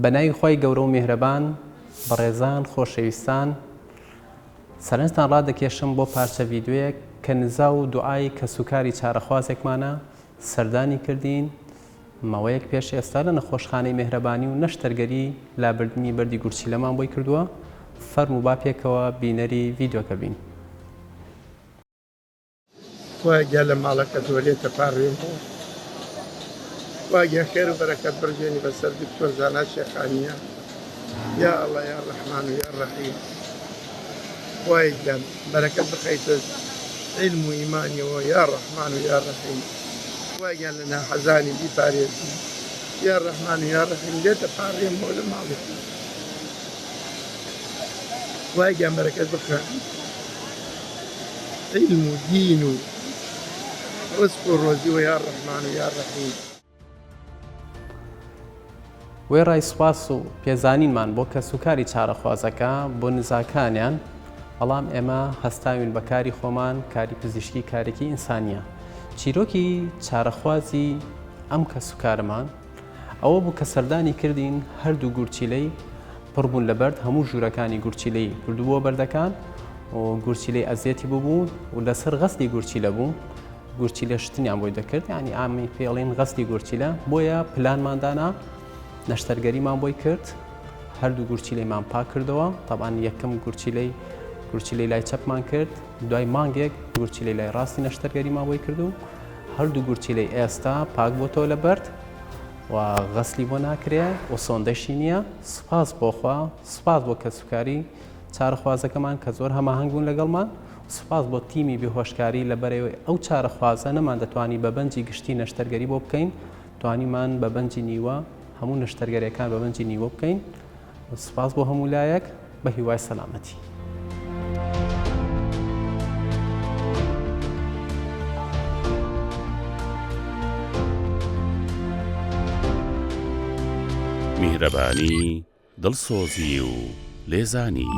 بەناوی خۆی گەورە و میهرەبان بەڕێزان خۆشەویستان سەرنجتان ڕادەکێشم بۆ پارچە ڤیدیۆیەک کە نزا و دوعای کە سوکاری چارەخوازێکمانە سەردانی کردین ماوەیەک پێش ئێستا لە نەخۆشخانەی میهرەبانی و نەشتەرگەری لابردنی بەردی گورچیلەمان بۆی کردووە فەرموو با پێکەوە بینەری ڤیدیۆکە بین. واگە لە ماڵەکە دۆلێتە پاڕێم بۆ واگە خێر و بەرەکەت بڕژێنی بەسەر دکتۆر زانا شێخانیە یا ئەڵڵا یا ڕەحمان و یا ڕەحیم وایگەم بەرەکەت بخەیتە علم و ئیمانیەوە یا ڕەحمان و یا ڕەحیم واگەن لە ناحەزانی بیپارێزی یا ڕەحمان و یا ڕەحیم لێتە پاڕێم بۆ لە ماڵێکی واگەن بەرەکەت بخە علم و دین و ڕزق و ڕۆزی و یا ڕەحمان و یا ڕەحیم. وێ ڕای سوپاس و پێزانینمان بۆ کە سوکاری چارەخوازەکە بۆ نزاکانیان بەڵام ئێمە هەستاوین بە کاری خۆمان کاری پزیشکی کارێکی ئینسانیە. چیرۆکی چارەخوازی ئەم کە سوکارمان ئەوە بوو کە سەردانی کردین هەردوو گورچیلەی پڕبوون لە بەرد هەموو ژوورەکانی گورچیلەی کردووە بەردەکان و گورچیلەی ئەزیەتی ببوون و لەسەر غەستی گورچیلە بوو گورچیلە شتنیان بۆی دەکرد ینی ئامی پێڵێن غەستی گورچیلە بۆیە پلانماندانا نەشتەرگەریمان بۆی کرد هەردوو گورچیلەیمان پاک کردەوە تەبان یەکەم گورچیلەی لای چەپمان کرد دوای مانگێک گورچیلەی لای ڕاستی نەشتەرگەریمان بۆی کرد و هەردوو گورچیلەی ئێستا پاک بۆتەوە لە بەرد و غەسلی بۆ ناکرێ و سۆندەشی نییە. سوپاس بۆخوا سوپاس بۆ کە سوکاری چارەخوازەکەمان کە زۆر هەماهەنگ بوون لەگەڵمان سوپاس بۆ تیمی بێهۆشکاری لە بەرەوەی ئەو چارەخوازە نەمان دەتوانی بە بەنجی گشتی نەشتەرگەری بۆ بکەین توانیمان بە بەنجی نیوە هەموو نەشتەرگەریەکان بە بەنجی نیوە بکەین. سوپاس بۆ هەموو لایەک بە هیوای سەلامەتی. میهرەبانی دڵسۆزی و لێزانی